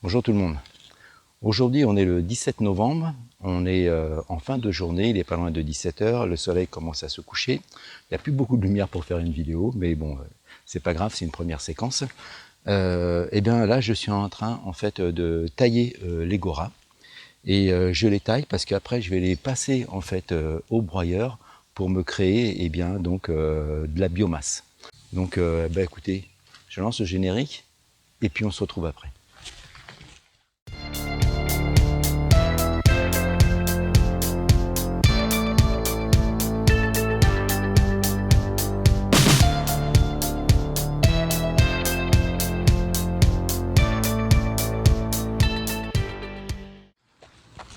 Bonjour tout le monde. Aujourd'hui on est le 17 novembre, on est en fin de journée, il est pas loin de 17 h, le soleil commence à se coucher. Il n'y a plus beaucoup de lumière pour faire une vidéo, mais bon, c'est pas grave, c'est une première séquence. Et bien là je suis en train en fait de tailler les goras. Et je les taille parce qu'après je vais les passer en fait au broyeur pour me créer bien donc de la biomasse. Donc écoutez, je lance le générique et puis on se retrouve après.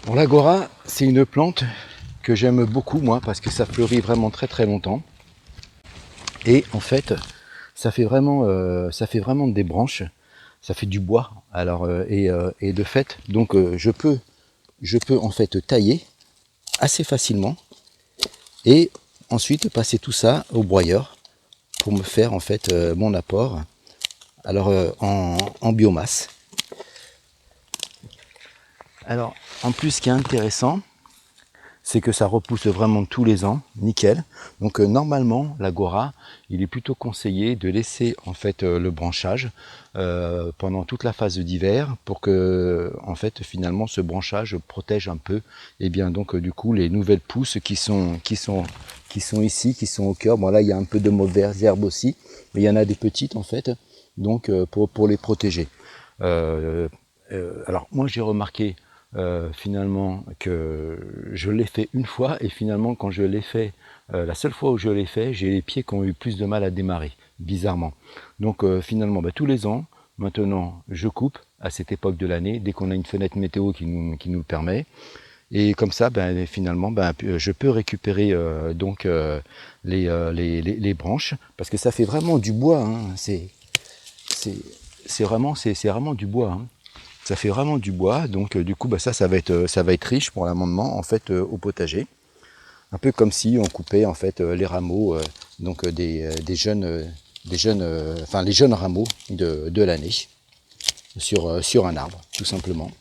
Bon, l'agora, c'est une plante que j'aime beaucoup moi parce que ça fleurit vraiment très longtemps. Et en fait, ça fait vraiment des branches, ça fait du bois. Alors et de fait, donc je peux en fait tailler assez facilement et ensuite passer tout ça au broyeur pour me faire en fait mon apport. Alors en biomasse. Alors en plus, ce qui est intéressant, c'est que ça repousse vraiment tous les ans, nickel. Donc normalement, l'agora, il est plutôt conseillé de laisser en fait le branchage pendant toute la phase d'hiver pour que en fait finalement ce branchage protège un peu et bien donc du coup les nouvelles pousses qui sont ici, qui sont au cœur. Bon là il y a un peu de mauvaises herbes aussi, mais il y en a des petites en fait, donc pour les protéger. Alors moi j'ai remarqué finalement que je l'ai fait une fois et finalement quand je l'ai fait, la seule fois où je l'ai fait, j'ai les pieds qui ont eu plus de mal à démarrer, bizarrement. Donc finalement tous les ans, maintenant je coupe à cette époque de l'année, dès qu'on a une fenêtre météo qui nous le permet. Et comme ça, finalement, je peux récupérer donc les branches, parce que ça fait vraiment du bois. Hein. C'est vraiment du bois. Hein. Ça fait vraiment du bois, donc du coup ça va être riche pour l'amendement en fait au potager. Un peu comme si on coupait en fait les rameaux donc des jeunes enfin les jeunes rameaux de l'année sur un arbre tout simplement.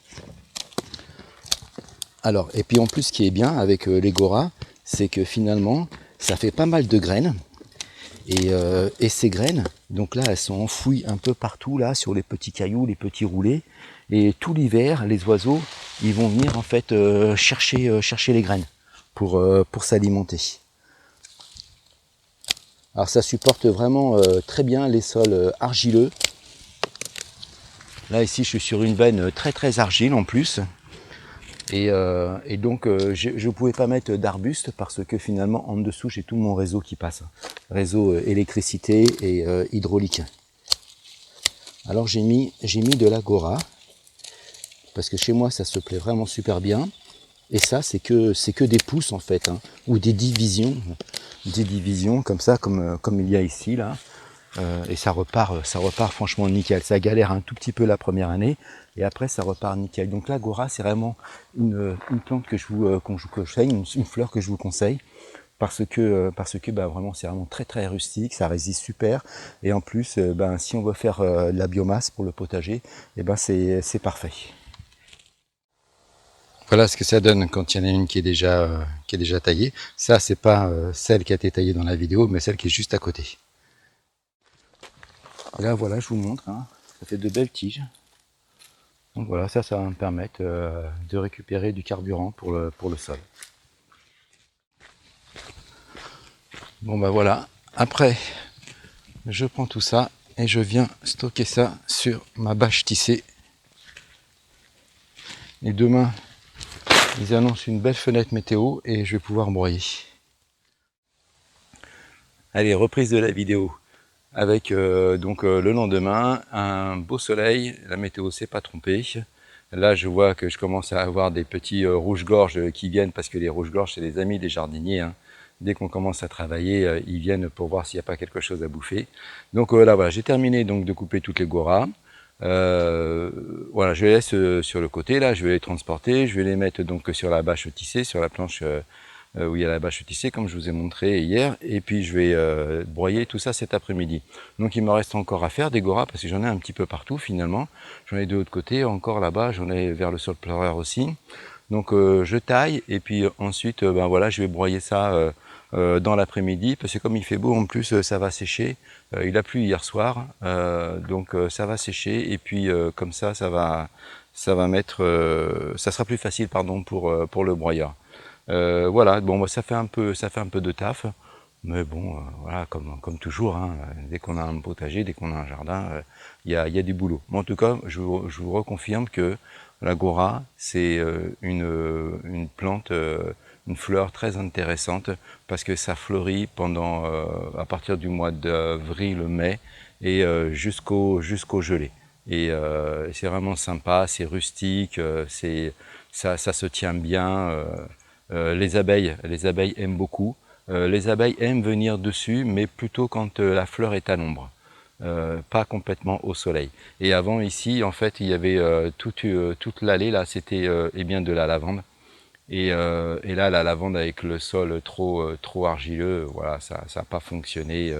Alors et puis en plus ce qui est bien avec les goras, c'est que finalement ça fait pas mal de graines. Et ces graines, donc là, elles sont enfouies un peu partout, là, sur les petits cailloux, les petits roulés. Et tout l'hiver, les oiseaux, ils vont venir en fait chercher les graines pour s'alimenter. Alors ça supporte vraiment très bien les sols argileux. Là ici, je suis sur une veine très argile en plus. Et donc je ne pouvais pas mettre d'arbustes parce que finalement en dessous j'ai tout mon réseau qui passe. Réseau électricité et hydraulique. Alors j'ai mis de l'agora parce que chez moi ça se plaît vraiment super bien. Et ça c'est que des pousses en fait, hein, ou des divisions comme ça, comme il y a ici là. Et ça repart franchement nickel. Ça galère un tout petit peu la première année et après ça repart nickel. Donc l'agora c'est vraiment une plante que je vous conseille, une fleur que je vous conseille parce que vraiment c'est vraiment très rustique, ça résiste super et en plus si on veut faire de la biomasse pour le potager, et c'est parfait. Voilà ce que ça donne quand il y en a une qui est déjà taillée. Ça c'est pas celle qui a été taillée dans la vidéo, mais celle qui est juste à côté. Et là voilà, je vous montre, hein, ça fait de belles tiges. Donc voilà, ça va me permettre de récupérer du carburant pour le sol. Bon voilà, après je prends tout ça et je viens stocker ça sur ma bâche tissée. Et demain, ils annoncent une belle fenêtre météo et je vais pouvoir broyer. Allez, reprise de la vidéo. Avec le lendemain, un beau soleil, la météo s'est pas trompée. Là, je vois que je commence à avoir des petits rouges-gorges qui viennent, parce que les rouges-gorges, c'est les amis des jardiniers. Hein. Dès qu'on commence à travailler, ils viennent pour voir s'il n'y a pas quelque chose à bouffer. Donc là, voilà, j'ai terminé donc de couper toutes les goras. Voilà, je les laisse sur le côté, là, je vais les transporter, je vais les mettre donc sur la bâche tissée, sur la planche où il y a la bâche tissée comme je vous ai montré hier, et puis je vais broyer tout ça cet après-midi. Donc il me reste encore à faire des goras parce que j'en ai un petit peu partout finalement. J'en ai de l'autre côté, encore là-bas, j'en ai vers le sol pleureur aussi. Donc je taille et puis ensuite ben voilà, je vais broyer ça dans l'après-midi parce que comme il fait beau en plus ça va sécher. Il a plu hier soir, donc ça va sécher et puis comme ça ça sera plus facile pardon pour le broyeur. Voilà, bon ça fait un peu de taf, mais bon voilà comme toujours, hein, dès qu'on a un potager, dès qu'on a un jardin, il y a du boulot. Mais en tout cas, je vous reconfirme que l'agora c'est une plante, une fleur très intéressante parce que ça fleurit pendant à partir du mois d'avril-mai et jusqu'au gelé. Et c'est vraiment sympa, c'est rustique, ça se tient bien. Les abeilles aiment beaucoup. Les abeilles aiment venir dessus, mais plutôt quand la fleur est à l'ombre, pas complètement au soleil. Et avant ici, en fait, il y avait toute l'allée là, c'était eh bien de la lavande. Et là, la lavande avec le sol trop argileux, voilà, ça n'a pas fonctionné.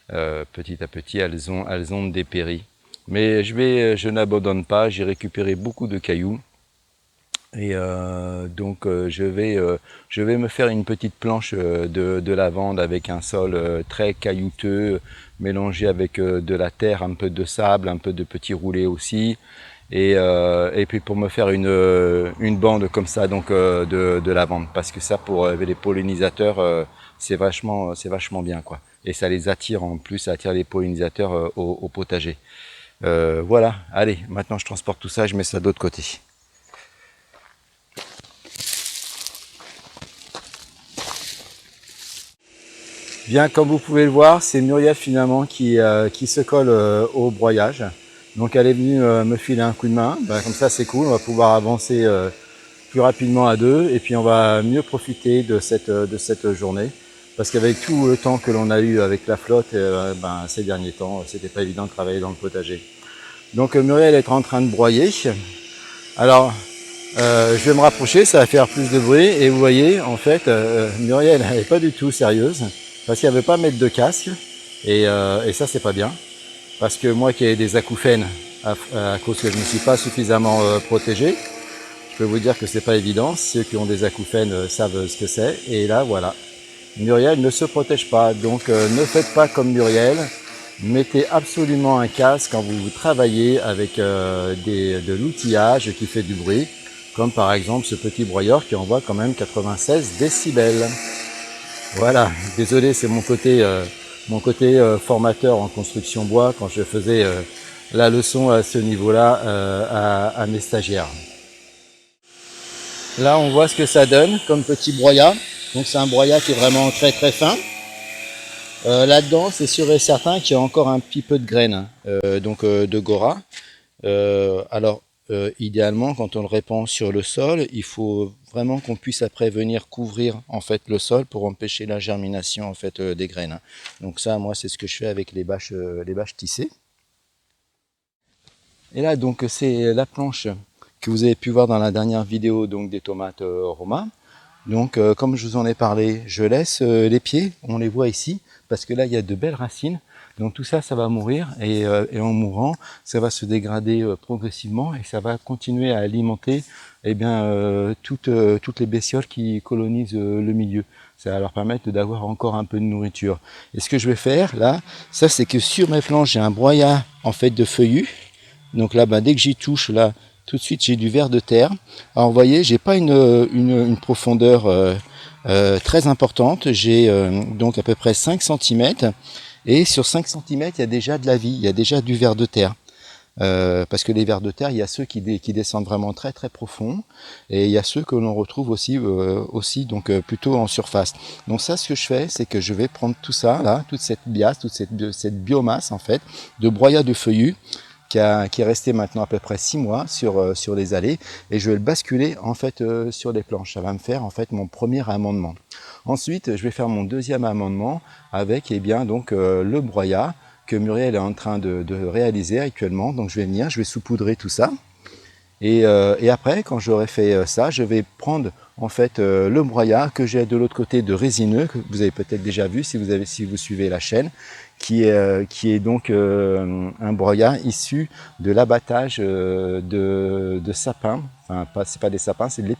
Petit à petit, elles ont dépéri. Mais je n'abandonne pas, j'ai récupéré beaucoup de cailloux. Et donc je vais me faire une petite planche de lavande avec un sol très caillouteux, mélangé avec de la terre, un peu de sable, un peu de petits roulés aussi. Et puis pour me faire une bande comme ça donc de lavande, parce que ça pour les pollinisateurs c'est vachement bien quoi. Et ça les attire en plus, ça attire les pollinisateurs au potager. Voilà, allez, maintenant je transporte tout ça, je mets ça de l'autre côté. Bien, comme vous pouvez le voir, c'est Muriel finalement qui se colle au broyage. Donc elle est venue me filer un coup de main, ben, comme ça c'est cool, on va pouvoir avancer plus rapidement à deux et puis on va mieux profiter de cette journée. Parce qu'avec tout le temps que l'on a eu avec la flotte, ben, ces derniers temps, c'était pas évident de travailler dans le potager. Donc Muriel est en train de broyer. Alors je vais me rapprocher, ça va faire plus de bruit et vous voyez en fait Muriel elle n'est pas du tout sérieuse parce qu'elle veut pas mettre de casque et ça c'est pas bien parce que moi qui ai des acouphènes à cause que je ne suis pas suffisamment protégé, je peux vous dire que c'est pas évident. Ceux qui ont des acouphènes savent ce que c'est et là voilà, Muriel ne se protège pas, donc ne faites pas comme Muriel. Mettez absolument un casque quand vous travaillez avec de l'outillage qui fait du bruit, comme par exemple ce petit broyeur qui envoie quand même 96 décibels. Voilà, désolé, c'est mon côté formateur en construction bois quand je faisais la leçon à ce niveau-là à mes stagiaires. Là, on voit ce que ça donne comme petit broyat. Donc c'est un broyat qui est vraiment très très fin. Là-dedans, c'est sûr et certain qu'il y a encore un petit peu de graines, de gora. Alors, idéalement, quand on le répand sur le sol, il faut vraiment qu'on puisse après venir couvrir en fait le sol pour empêcher la germination en fait des graines. Donc ça, moi, c'est ce que je fais avec les bâches tissées. Et là, donc, c'est la planche que vous avez pu voir dans la dernière vidéo donc des tomates Roma. Donc, comme je vous en ai parlé, je laisse les pieds, on les voit ici, parce que là, il y a de belles racines. Donc tout ça, ça va mourir et en mourant, ça va se dégrader progressivement et ça va continuer à alimenter toutes les bestioles qui colonisent le milieu. Ça va leur permettre d'avoir encore un peu de nourriture. Et ce que je vais faire là, ça c'est que sur mes planches, j'ai un broyat en fait de feuillus. Donc là, dès que j'y touche, là, tout de suite, j'ai du ver de terre. Alors vous voyez, j'ai pas une profondeur très importante. J'ai donc à peu près 5 cm. Et sur 5 cm, il y a déjà de la vie, il y a déjà du ver de terre. Parce que les vers de terre, il y a ceux qui descendent vraiment très très profond, et il y a ceux que l'on retrouve aussi plutôt en surface. Donc ça, ce que je fais, c'est que je vais prendre tout ça, là, toute cette biasse, toute cette biomasse en fait, de broyat de feuillus, qui est resté maintenant à peu près 6 mois sur les allées, et je vais le basculer en fait sur les planches. Ça va me faire en fait mon premier amendement. Ensuite, je vais faire mon deuxième amendement avec le broyat que Muriel est en train de réaliser actuellement. Donc je vais venir, je vais saupoudrer tout ça. Et après, quand j'aurai fait ça, je vais prendre en fait le broyat que j'ai de l'autre côté de résineux, que vous avez peut-être déjà vu si vous suivez la chaîne, qui est donc un broyat issu de l'abattage de sapins. Enfin, c'est pas des sapins, c'est de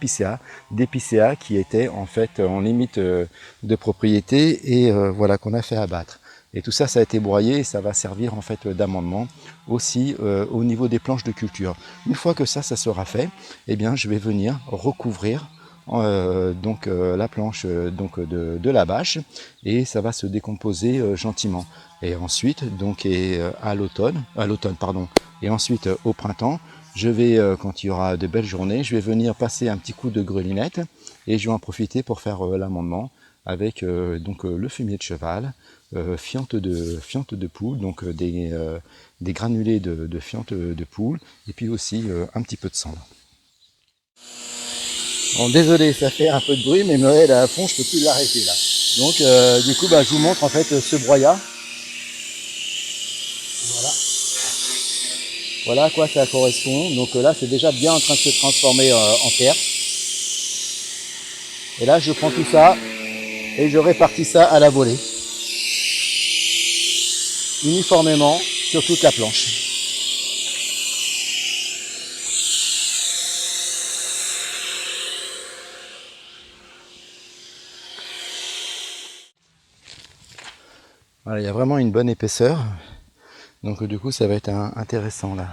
d'épicéa qui était en fait en limite de propriété et voilà qu'on a fait abattre. Et tout ça, ça a été broyé et ça va servir en fait d'amendement aussi au niveau des planches de culture. Une fois que ça sera fait, eh bien, je vais venir recouvrir la planche de la bâche et ça va se décomposer gentiment. Et ensuite, donc, à l'automne, pardon, et ensuite au printemps, je vais, quand il y aura de belles journées, je vais venir passer un petit coup de grelinette et je vais en profiter pour faire l'amendement avec le fumier de cheval, fiente de poule, donc des granulés de fiente de poule, et puis aussi un petit peu de cendre. Bon, désolé, ça fait un peu de bruit, mais Noël à fond, je peux plus l'arrêter là. Donc du coup, je vous montre en fait ce broyat. Voilà. Voilà à quoi ça correspond. Donc là, c'est déjà bien en train de se transformer en terre. Et là, je prends tout ça et je répartis ça à la volée, uniformément sur toute la planche. Voilà, il y a vraiment une bonne épaisseur. Donc du coup, ça va être intéressant là.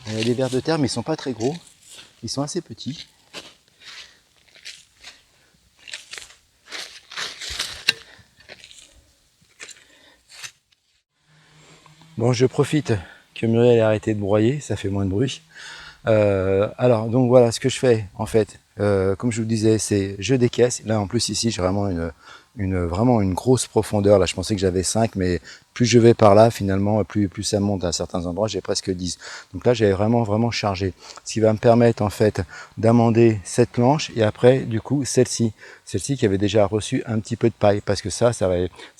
Les vers de terre, mais ils sont pas très gros. Ils sont assez petits. Bon, je profite que Muriel ait arrêté de broyer, ça fait moins de bruit. Alors, donc voilà, ce que je fais, en fait, comme je vous le disais, c'est je décaisse. Là, en plus, ici, j'ai vraiment vraiment une grosse profondeur. Là, je pensais que j'avais 5, mais plus je vais par là, finalement, plus ça monte à certains endroits, j'ai presque 10. Donc là, j'avais vraiment chargé. Ce qui va me permettre, en fait, d'amender cette planche et après, du coup, celle-ci qui avait déjà reçu un petit peu de paille, parce que ça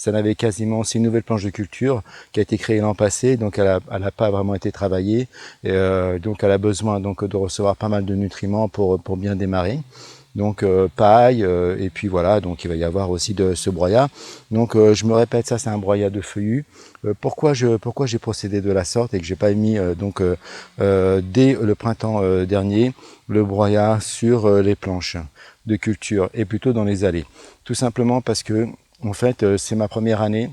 n'avait quasiment, c'est une nouvelle planche de culture qui a été créée l'an passé, donc elle a pas vraiment été travaillée, et donc elle a besoin donc de recevoir pas mal de nutriments pour bien démarrer. Donc paille, et puis voilà, donc il va y avoir aussi de ce broyat. Donc je me répète, ça c'est un broyat de feuillus. Pourquoi j'ai procédé de la sorte et que j'ai pas mis dès le printemps dernier le broyat sur les planches de culture et plutôt dans les allées. Tout simplement parce que en fait c'est ma première année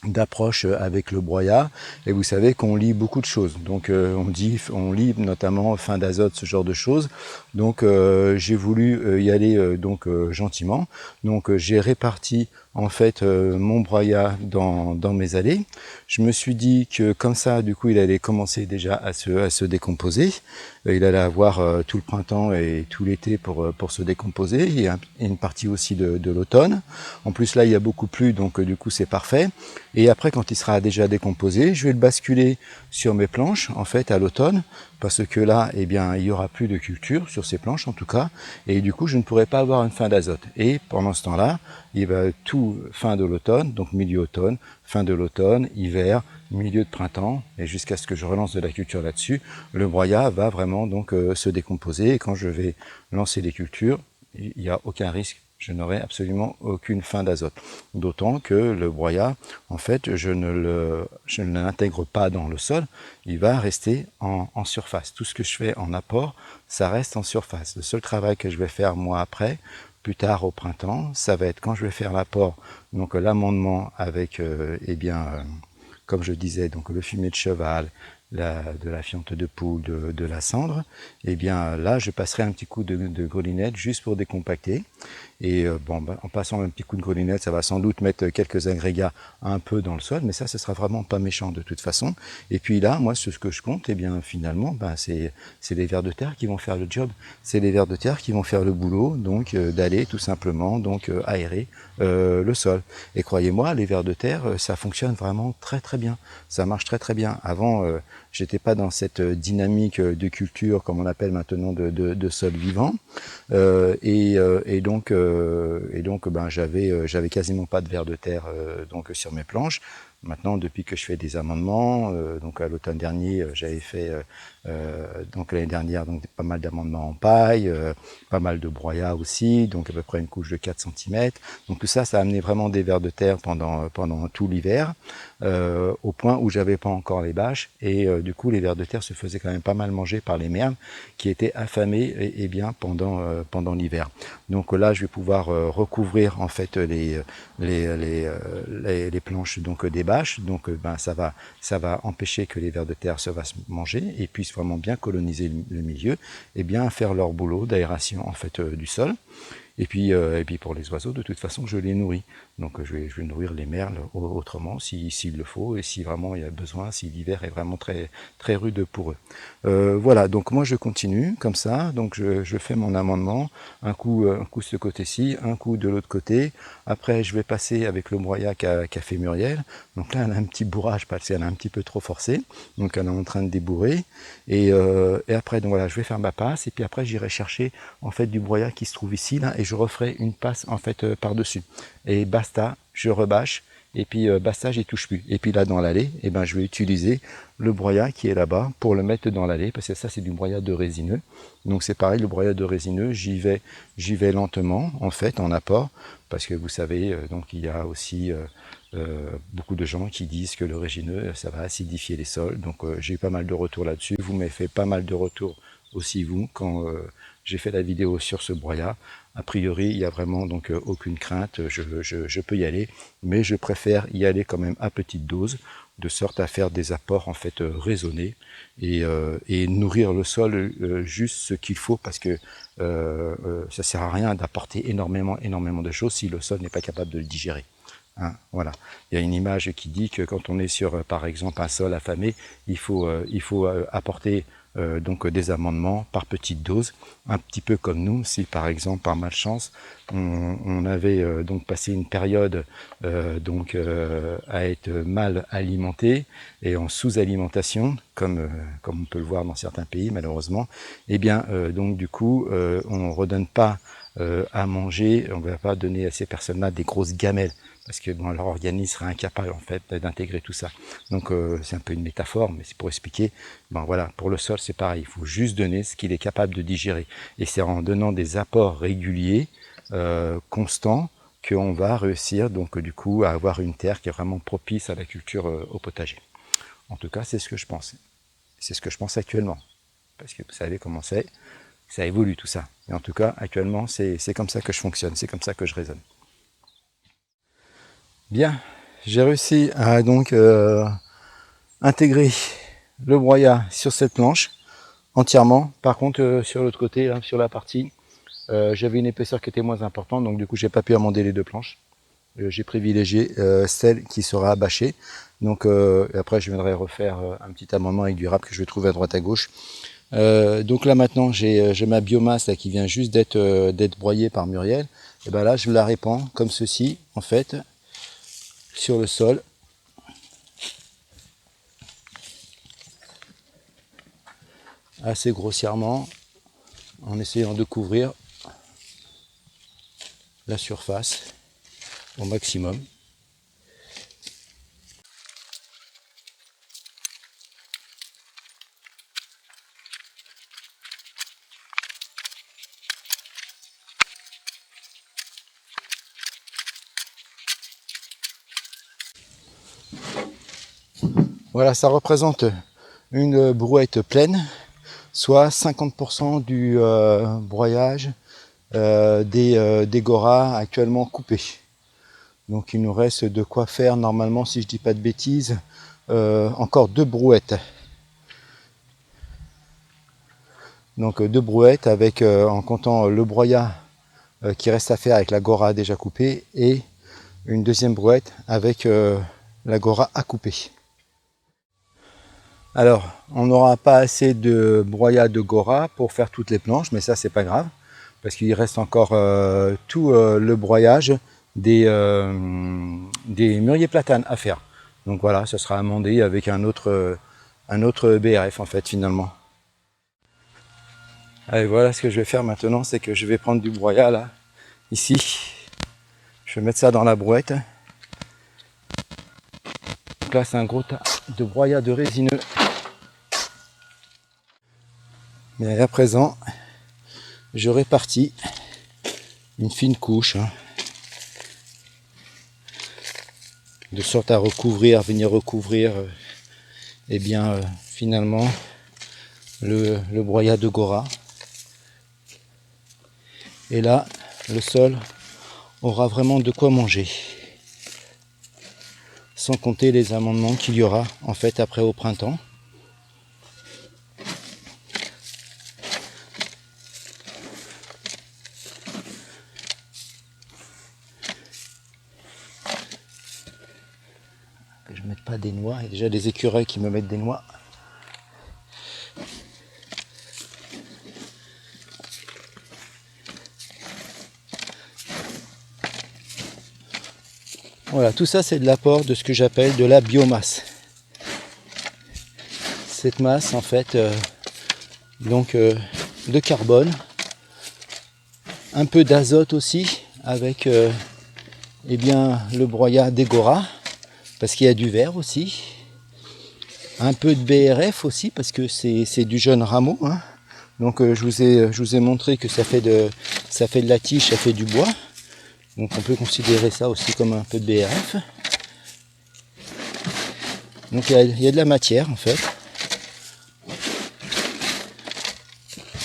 d'approche avec le broyat et vous savez qu'on lit beaucoup de choses, donc on lit notamment fin d'azote, ce genre de choses, donc j'ai voulu y aller gentiment, donc j'ai réparti en fait mon broyat dans mes allées. Je me suis dit que comme ça du coup il allait commencer déjà à se décomposer, il allait avoir tout le printemps et tout l'été pour se décomposer. Il y a une partie aussi de l'automne. En plus là il y a beaucoup plu, donc du coup c'est parfait. Et après, quand il sera déjà décomposé, je vais le basculer sur mes planches, en fait, à l'automne, parce que là, eh bien, il y aura plus de culture sur ces planches, en tout cas, et du coup, je ne pourrai pas avoir une fin d'azote. Et pendant ce temps-là, il va tout fin de l'automne, donc milieu automne, fin de l'automne, hiver, milieu de printemps, et jusqu'à ce que je relance de la culture là-dessus, le broyat va vraiment donc se décomposer. Et quand je vais lancer les cultures, il n'y a aucun risque, je n'aurai absolument aucune fin d'azote. D'autant que le broyat, en fait, je ne l'intègre pas dans le sol, il va rester en surface. Tout ce que je fais en apport, ça reste en surface. Le seul travail que je vais faire moi après, plus tard au printemps, ça va être quand je vais faire l'apport, donc l'amendement avec, comme je disais, donc le fumier de cheval, de la fiente de poule, de la cendre, et bien là je passerai un petit coup de grelinette juste pour décompacter. Et en passant un petit coup de grelinette, ça va sans doute mettre quelques agrégats un peu dans le sol, mais ça, ce sera vraiment pas méchant de toute façon. Et puis là, moi, ce que je compte, eh bien finalement, c'est les vers de terre qui vont faire le job. C'est les vers de terre qui vont faire le boulot, donc d'aller tout simplement aérer le sol. Et croyez-moi, les vers de terre, ça fonctionne vraiment très bien. Ça marche très bien. Avant, j'étais pas dans cette dynamique de culture, comme on appelle maintenant, de sol vivant. J'avais quasiment pas de vers de terre sur mes planches. Maintenant, depuis que je fais des amendements, donc à l'automne dernier, j'avais fait donc l'année dernière donc pas mal d'amendements en paille, pas mal de broyat aussi, donc à peu près une couche de 4 cm. Donc tout ça, ça a amené vraiment des vers de terre pendant tout l'hiver, au point où j'avais pas encore les bâches, et du coup les vers de terre se faisaient quand même pas mal manger par les merles qui étaient affamés et bien pendant l'hiver. Donc là, je vais pouvoir recouvrir en fait les planches donc des bâches, donc ben, ça va empêcher que les vers de terre se fassent manger et puissent vraiment bien coloniser le milieu et bien faire leur boulot d'aération en fait du sol. Et puis pour les oiseaux, de toute façon, je les nourris. Donc je vais nourrir les merles autrement s'il le faut, et si vraiment il y a besoin, si l'hiver est vraiment très rude pour eux. Voilà, donc moi je continue comme ça, donc je fais mon amendement, un coup de ce côté-ci, un coup de l'autre côté. Après je vais passer avec le broyat qu'a fait Muriel. Donc là elle a un petit bourrage parce qu'elle a un petit peu trop forcé, donc elle est en train de débourrer. Et après donc voilà, je vais faire ma passe, et puis après j'irai chercher en fait du broyat qui se trouve ici là, et je referai une passe en fait par-dessus. Et basta, je rebâche, et puis basta, j'y touche plus. Et puis là dans l'allée, eh ben, je vais utiliser le broyat qui est là-bas pour le mettre dans l'allée, parce que ça c'est du broyat de résineux. Donc c'est pareil, le broyat de résineux, j'y vais lentement en fait en apport, parce que vous savez, donc il y a aussi beaucoup de gens qui disent que le résineux ça va acidifier les sols. Donc j'ai eu pas mal de retours là-dessus. Vous m'avez fait pas mal de retours aussi vous quand j'ai fait la vidéo sur ce broyat. A priori, il n'y a vraiment donc aucune crainte, je peux y aller, mais je préfère y aller quand même à petite dose, de sorte à faire des apports en fait raisonnés et nourrir le sol juste ce qu'il faut, parce que ça sert à rien d'apporter énormément de choses si le sol n'est pas capable de le digérer. Hein, voilà. Il y a une image qui dit que quand on est sur, par exemple, un sol affamé, il faut apporter donc des amendements par petite dose, un petit peu comme nous, si par exemple par malchance on avait donc passé une période à être mal alimenté et en sous-alimentation, comme on peut le voir dans certains pays malheureusement, et bien donc du coup on ne redonne pas à manger, on ne va pas donner à ces personnes-là des grosses gamelles, parce que bon, leur organisme serait incapable en fait d'intégrer tout ça. Donc c'est un peu une métaphore, mais c'est pour expliquer. Ben voilà, pour le sol c'est pareil, il faut juste donner ce qu'il est capable de digérer, et c'est en donnant des apports réguliers, constants, qu'on va réussir donc du coup à avoir une terre qui est vraiment propice à la culture au potager. En tout cas, c'est ce que je pense. C'est ce que je pense actuellement, parce que vous savez comment c'est, ça évolue tout ça. Et en tout cas, actuellement, c'est comme ça que je fonctionne, c'est comme ça que je raisonne. Bien, j'ai réussi à donc intégrer le broyat sur cette planche entièrement. Par contre, sur l'autre côté, hein, sur la partie, j'avais une épaisseur qui était moins importante, donc du coup, j'ai pas pu amender les deux planches. J'ai privilégié celle qui sera bâchée. Donc après, je viendrai refaire un petit amendement avec du râpe que je vais trouver à droite à gauche. Donc là maintenant, j'ai ma biomasse là, qui vient juste d'être broyée par Muriel. Et ben là, je la répands comme ceci, en fait, sur le sol. Assez grossièrement, en essayant de couvrir la surface au maximum. Voilà, ça représente une brouette pleine, soit 50% du broyage des goras actuellement coupés. Donc il nous reste de quoi faire normalement, si je dis pas de bêtises, encore 2 brouettes. Donc 2 brouettes avec, en comptant le broyat qui reste à faire avec la gora déjà coupée, et une deuxième brouette avec la gora à couper. Alors, on n'aura pas assez de broyat de gora pour faire toutes les planches, mais ça c'est pas grave, parce qu'il reste encore tout le broyage des mûriers platanes à faire. Donc voilà, ça sera amendé avec un autre BRF en fait finalement. Allez, voilà ce que je vais faire maintenant, c'est que je vais prendre du broyat là, ici. Je vais mettre ça dans la brouette. Donc là c'est un gros tas de broyat de résineux. Mais à présent, je répartis une fine couche, hein, de sorte à venir recouvrir eh bien, finalement le broyat de Gora. Et là, le sol aura vraiment de quoi manger. Sans compter les amendements qu'il y aura en fait après au printemps. Que je ne mette pas des noix, il y a déjà des écureuils qui me mettent des noix. Voilà, tout ça c'est de l'apport de ce que j'appelle de la biomasse. Cette masse en fait de carbone, un peu d'azote aussi avec eh bien, le broyat des Gora, parce qu'il y a du verre aussi, un peu de BRF aussi parce que c'est du jeune rameau, hein. Donc je vous ai montré que ça fait de la tige, ça fait du bois. Donc on peut considérer ça aussi comme un peu de BRF. Donc il y a de la matière en fait.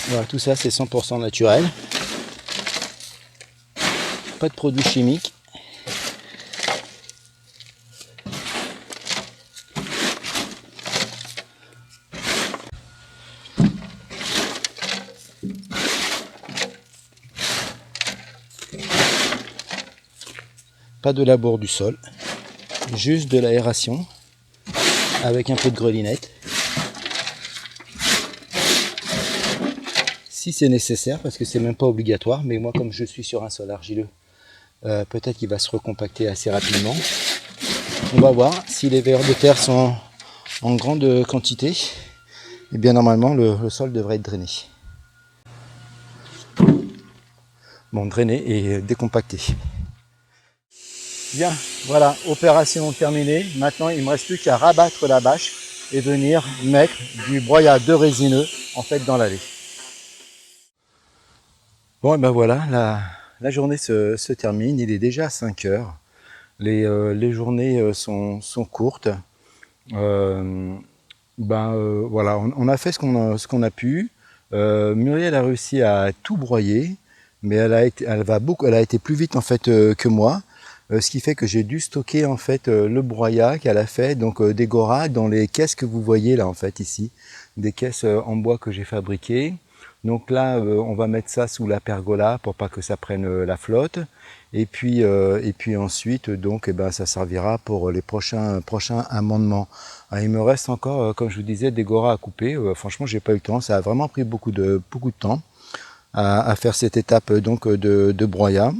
Voilà, tout ça c'est 100% naturel. Pas de produits chimiques. Pas de labour du sol. Juste de l'aération avec un peu de grelinette. Si c'est nécessaire, parce que c'est même pas obligatoire, mais moi comme je suis sur un sol argileux, peut-être qu'il va se recompacter assez rapidement. On va voir si les vers de terre sont en grande quantité. Et bien normalement le sol devrait être drainé. Bon, drainé et décompacté. Bien, voilà, opération terminée. Maintenant il ne me reste plus qu'à rabattre la bâche et venir mettre du broyat de résineux en fait dans l'allée. Bon, et ben voilà, la journée se termine, il est déjà 5 heures. Les journées sont courtes. Voilà, on a fait ce qu'on a pu. Muriel a réussi à tout broyer, mais elle a été plus vite en fait que moi. Ce qui fait que j'ai dû stocker en fait le broyat qu'elle a fait, donc des Gora dans les caisses que vous voyez là en fait ici, des caisses en bois que j'ai fabriquées. Donc là on va mettre ça sous la pergola pour pas que ça prenne la flotte. Et puis ensuite donc ça servira pour les prochains amendements. Alors, il me reste encore, comme je vous disais, des Gora à couper. Franchement j'ai pas eu le temps, ça a vraiment pris beaucoup de temps à faire cette étape donc de broyat.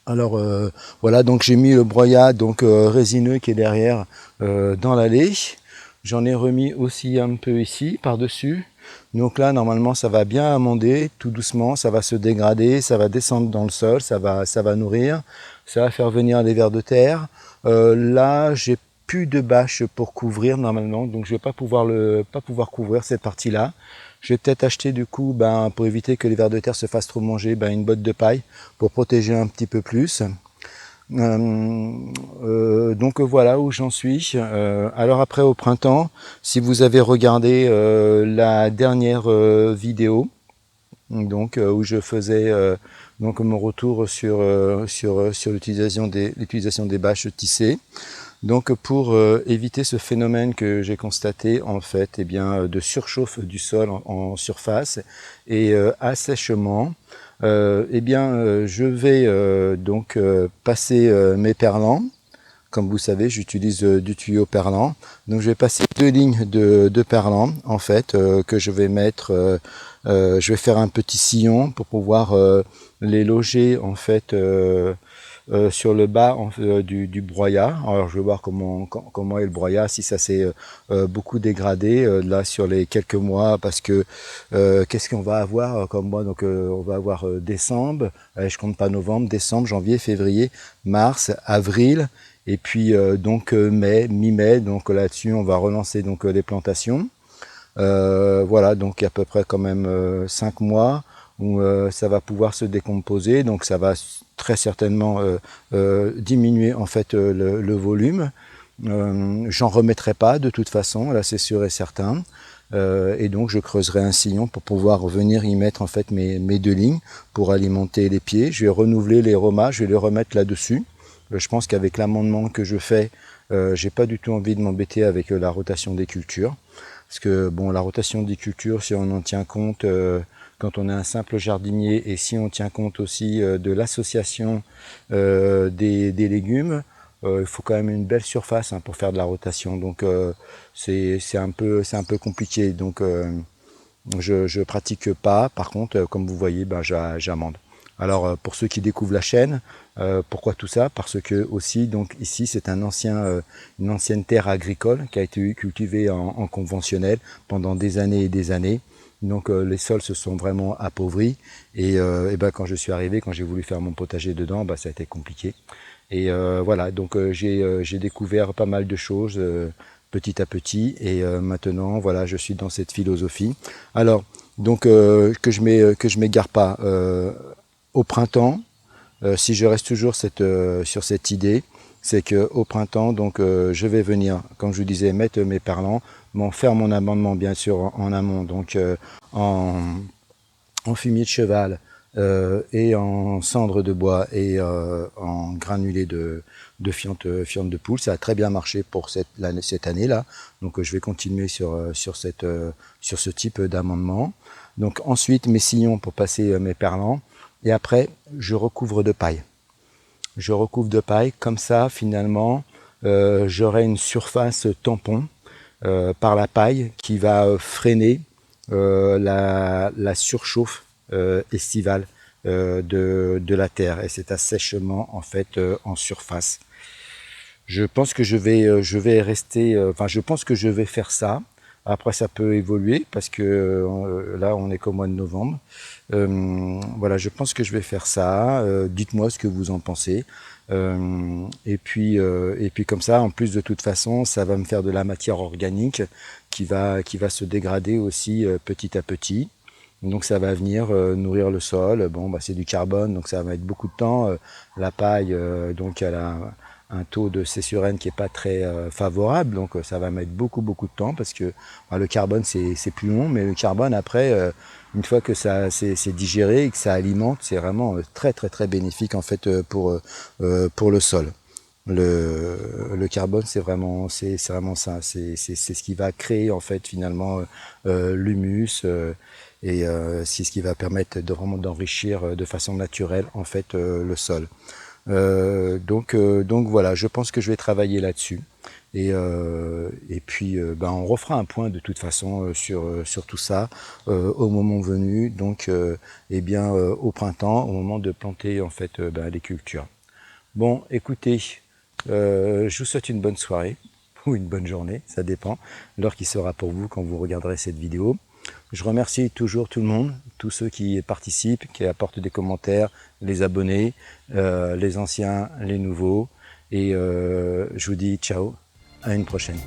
Alors voilà, donc j'ai mis le broyat résineux qui est derrière dans l'allée. J'en ai remis aussi un peu ici par-dessus. Donc là normalement ça va bien amender tout doucement, ça va se dégrader, ça va descendre dans le sol, ça va nourrir, ça va faire venir les vers de terre. Là j'ai plus de bâche pour couvrir normalement, donc je vais pas pouvoir couvrir cette partie-là. Je vais peut-être acheter du coup, pour éviter que les vers de terre se fassent trop manger, une botte de paille pour protéger un petit peu plus. Donc voilà où j'en suis. Alors après au printemps, si vous avez regardé la dernière vidéo, donc où je faisais donc mon retour sur l'utilisation des bâches tissées. Donc pour éviter ce phénomène que j'ai constaté en fait, de surchauffe du sol en surface et assèchement, je vais passer mes perlants. Comme vous savez, j'utilise du tuyau perlant. Donc je vais passer 2 lignes de perlants en fait que je vais mettre. Je vais faire un petit sillon pour pouvoir les loger en fait sur le bas du broyat. Alors je vais voir comment est le broyat, si ça s'est beaucoup dégradé là sur les quelques mois, parce que qu'est-ce qu'on va avoir comme mois? Donc on va avoir décembre, je compte pas novembre, décembre, janvier, février, mars, avril Et puis donc mi-mai, donc là-dessus on va relancer donc les plantations. Voilà, donc à peu près quand même 5 mois où ça va pouvoir se décomposer, donc ça va très certainement diminuer en fait le volume. J'en remettrai pas de toute façon, là c'est sûr et certain. Et donc je creuserai un sillon pour pouvoir venir y mettre en fait mes 2 lignes pour alimenter les pieds. Je vais renouveler les romas, je vais les remettre là-dessus. Je pense qu'avec l'amendement que je fais, j'ai pas du tout envie de m'embêter avec la rotation des cultures. Parce que bon, la rotation des cultures, si on en tient compte quand on est un simple jardinier et si on tient compte aussi de l'association des légumes, il faut quand même une belle surface pour faire de la rotation. Donc c'est un peu compliqué. Donc je pratique pas. Par contre, comme vous voyez, ben, j'amende. Alors pour ceux qui découvrent la chaîne, pourquoi tout ça? Parce que aussi donc ici c'est une ancienne terre agricole qui a été cultivée en conventionnel pendant des années et des années. Donc les sols se sont vraiment appauvris et ben, quand je suis arrivé, quand j'ai voulu faire mon potager dedans, ben, ça a été compliqué. Et voilà, donc j'ai découvert pas mal de choses petit à petit et maintenant voilà, je suis dans cette philosophie. Alors donc que je m'égare pas. Au printemps, si je reste toujours sur cette idée, c'est qu'au printemps, donc, je vais venir, comme je vous disais, mettre mes parlants, faire mon amendement bien sûr en amont, donc en, en fumier de cheval et en cendre de bois et en granulé de fiente de poule. Ça a très bien marché pour cette année-là, donc je vais continuer sur ce type d'amendement. Donc ensuite mes sillons pour passer mes perlants. Et après, je recouvre de paille. Je recouvre de paille, comme ça, finalement, j'aurai une surface tampon par la paille qui va freiner la surchauffe estivale de la terre et cet assèchement en fait en surface. Je pense que je vais rester, enfin je pense que je vais faire ça. Après ça peut évoluer parce que là on est qu'au mois de novembre. Voilà, je pense que je vais faire ça. Dites-moi ce que vous en pensez. Et puis comme ça, en plus de toute façon, ça va me faire de la matière organique qui va se dégrader aussi petit à petit. Donc ça va venir nourrir le sol. Bon, bah, c'est du carbone, donc ça va mettre beaucoup de temps. La paille, donc elle a un taux de céssurène qui est pas très favorable, donc ça va mettre beaucoup de temps parce que bah, le carbone c'est plus long, mais le carbone après, une fois que ça c'est digéré et que ça alimente, c'est vraiment très bénéfique en fait pour le sol. Le carbone, c'est vraiment ça, c'est ce qui va créer en fait finalement l'humus et c'est ce qui va permettre de vraiment d'enrichir de façon naturelle en fait le sol. Donc voilà, je pense que je vais travailler là-dessus. Et puis ben, on refera un point de toute façon sur tout ça au moment venu, donc eh bien au printemps, au moment de planter en fait ben, les cultures. Bon, écoutez, je vous souhaite une bonne soirée ou une bonne journée, ça dépend, l'heure qui sera pour vous quand vous regarderez cette vidéo. Je remercie toujours tout le monde, tous ceux qui participent, qui apportent des commentaires, les abonnés, les anciens, les nouveaux. Et je vous dis ciao, à une prochaine.